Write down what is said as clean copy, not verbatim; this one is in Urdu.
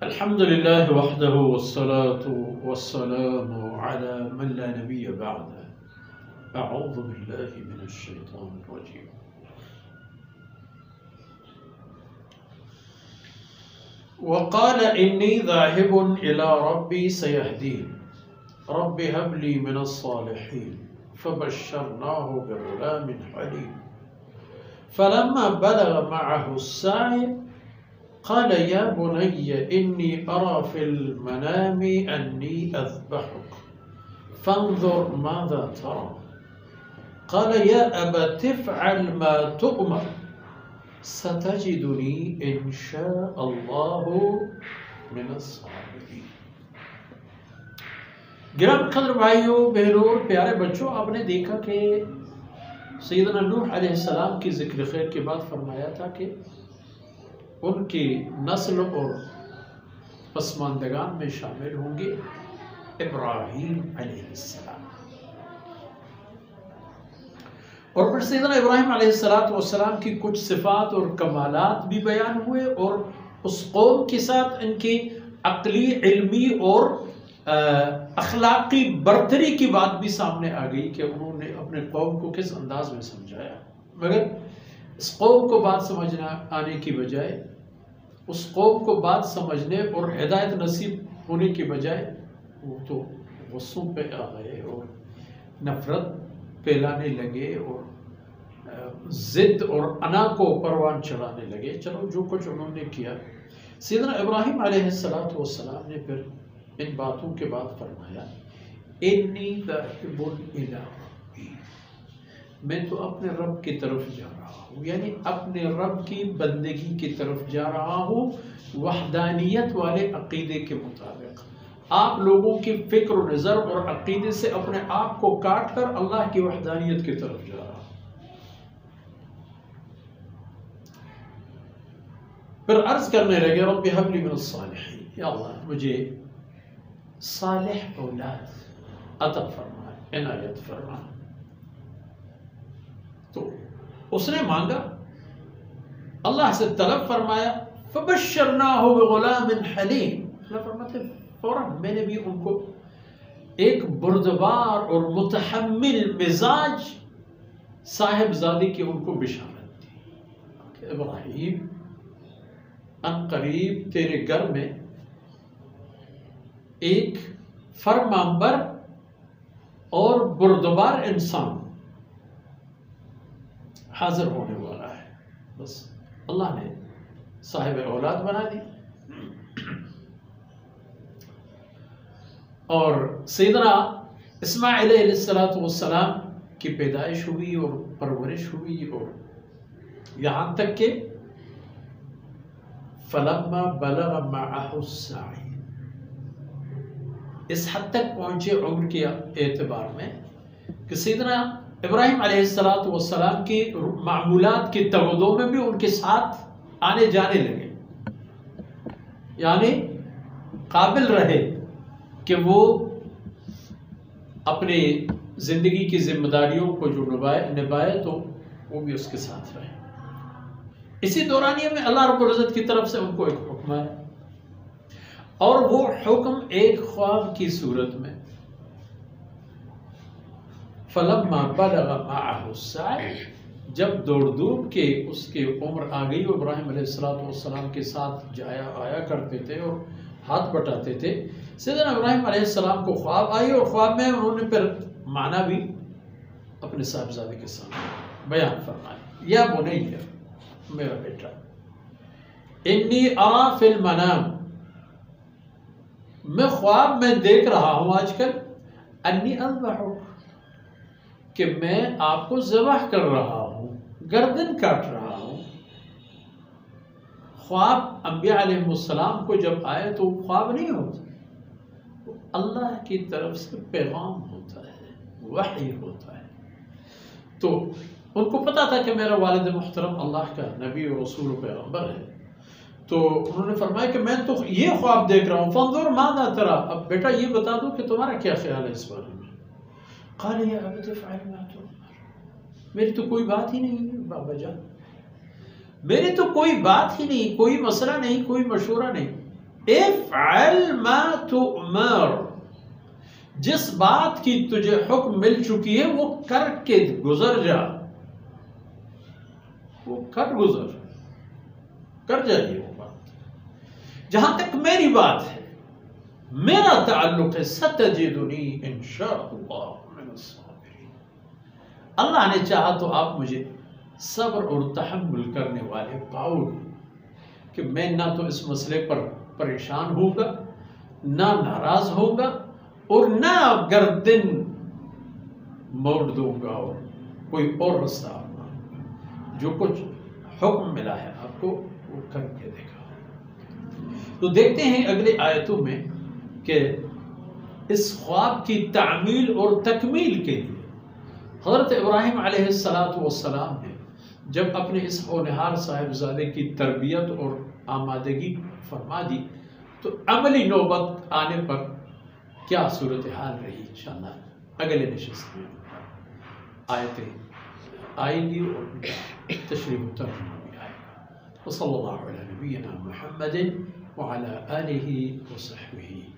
الحمد لله وحده والصلاة والسلام على من لا نبي بعده أعوذ بالله من الشيطان الرجيم وقال إني ذاهب إلى ربي سيهدين رب هب لي من الصالحين فبشرناه بغلام حليم فلما بلغ معه السعي قال يا بني إني أرى في المنام أني أذبحك فانظر ماذا ترى قال يا أبت افعل ما تؤمر ستجدني إن شاء الله من الصابرين۔ گرامی قدر بھائیوں، بہنوں اور پیارے بچوں، آپ نے دیکھا کہ سیدنا نوح علیہ السلام کی ذکر خیر کے بعد فرمایا تھا کہ ان کی نسل اور پسماندگان میں شامل ہوں گے ابراہیم علیہ السلام، اور پھر سیدنا ابراہیم علیہ السلام کی کچھ صفات اور کمالات بھی بیان ہوئے، اور اس قوم کے ساتھ ان کی عقلی، علمی اور اخلاقی برتری کی بات بھی سامنے آ گئی کہ انہوں نے اپنے قوم کو کس انداز میں سمجھایا، مگر اس قوم کو بات سمجھنا آنے کی بجائے، اس قوم کو بات سمجھنے اور ہدایت نصیب ہونے کی بجائے وہ تو غصوں پہ آ گئے اور نفرت پھیلانے لگے اور ضد اور انا کو پروان چڑھانے لگے۔ چلو جو کچھ انہوں نے کیا، سیدنا ابراہیم علیہ السلام نے پھر ان باتوں کے بعد فرمایا انی ذاہب الی ربی، میں تو اپنے رب کی طرف جا رہا ہوں، یعنی اپنے رب کی بندگی کی طرف جا رہا ہوں وحدانیت والے عقیدے کے مطابق۔ آپ لوگوں کی فکر و نظر اور عقیدے سے اپنے آپ کو کاٹ کر اللہ کی وحدانیت کی طرف جا رہا ہوں۔ پھر عرض کرنے لگے رب ہب لی من الصالحین، یا اللہ مجھے صالح اولاد عطا فرما، عنایت فرما۔ تو اس نے مانگا، اللہ سے طلب فرمایا فبشرناہ بغلام حلیم، اللہ فرماتے فوراً میں نے بھی ان کو ایک بردبار اور متحمل مزاج صاحب زادی کی ان کو بشارت دی کہ ابراہیم ان قریب تیرے گھر میں ایک فرمانبر اور بردبار انسان حاضر ہونے والا ہے۔ بس اللہ نے صاحب اولاد بنا دی، اور سیدنا اسماعیل علیہ السلام کی پیدائش ہوئی اور پرورش ہوئی، اور یہاں تک کہ فلما بلغ معه السعی، اس حد تک پہنچے عمر کے اعتبار میں کہ سیدنا ابراہیم علیہ السلام کی معمولات کی تودوں میں بھی ان کے ساتھ آنے جانے لگے، یعنی قابل رہے کہ وہ اپنی زندگی کی ذمہ داریوں کو جو نبھائے تو وہ بھی اس کے ساتھ رہے۔ اسی دورانیے میں اللہ رب العزت کی طرف سے ان کو ایک حکم ہے، اور وہ حکم ایک خواب کی صورت میں فلما بلغ معه السعی، جب دوڑ دوڑ کے اس کی عمر آ گئی، ابراہیم علیہ السلام کے ساتھ جایا آیا کرتے تھے اور ہاتھ بٹاتے تھے، سیدنا ابراہیم علیہ السلام کو خواب آئی، اور خواب میں انہوں نے پھر معنی بھی اپنے صاحبزادے کے سامنے بیان فرمایا، یا بنی، میرا بیٹا، انی ارا فی المنام، میں خواب میں دیکھ رہا ہوں آج کل، انی اذبحک، کہ میں آپ کو ذبح کر رہا ہوں، گردن کاٹ رہا ہوں۔ خواب انبیاء علیہ السلام کو جب آئے تو خواب نہیں ہوتا، اللہ کی طرف سے پیغام ہوتا ہے، وحی ہوتا ہے۔ تو ان کو پتا تھا کہ میرا والد محترم اللہ کا نبی و رسول و پیغمبر ہے، تو انہوں نے فرمایا کہ میں تو یہ خواب دیکھ رہا ہوں، فانظر ماذا ترى، اب بیٹا یہ بتا دو کہ تمہارا کیا خیال ہے اس بارے میں۔ قال یا ابت افعل ما تؤمر، میری تو کوئی بات ہی نہیں ہے بابا جان، میری تو کوئی بات ہی نہیں، کوئی مسئلہ نہیں، کوئی مشورہ نہیں، افعل ما تؤمر، جس بات کی تجھے حکم مل چکی ہے وہ کر کے گزر جا، وہ کر جائیے وہ بات۔ جہاں تک میری بات ہے، میرا تعلق ہے، ستجدنی انشاء اللہ من الصابرین، اللہ نے چاہا تو آپ مجھے صبر اور تحمل کرنے والے پاؤ گے، کہ میں نہ تو اس مسئلے پر پریشان ہوگا، نہ ناراض ہوگا، اور نہ گردن موڑ دوں گا اور کوئی اور رستہ اپناؤں گا۔ جو کچھ حکم ملا ہے آپ کو وہ کر کے دیکھا۔ تو دیکھتے ہیں اگلے آیتوں میں کہ اس خواب کی تعمیل اور تکمیل کے لیے حضرت ابراہیم علیہ السلام نے جب اپنے اس ہونہار صاحبزادے کی تربیت اور آمادگی فرما دی تو عملی نوبت آنے پر کیا صورتحال رہی، انشاءاللہ اگلے نشست میں آیتیں آئیں گی اور تشریح و ترجمہ بھی آئے گا۔ وصلی اللہ علی نبینا محمد وعلی آلہ وصحبہ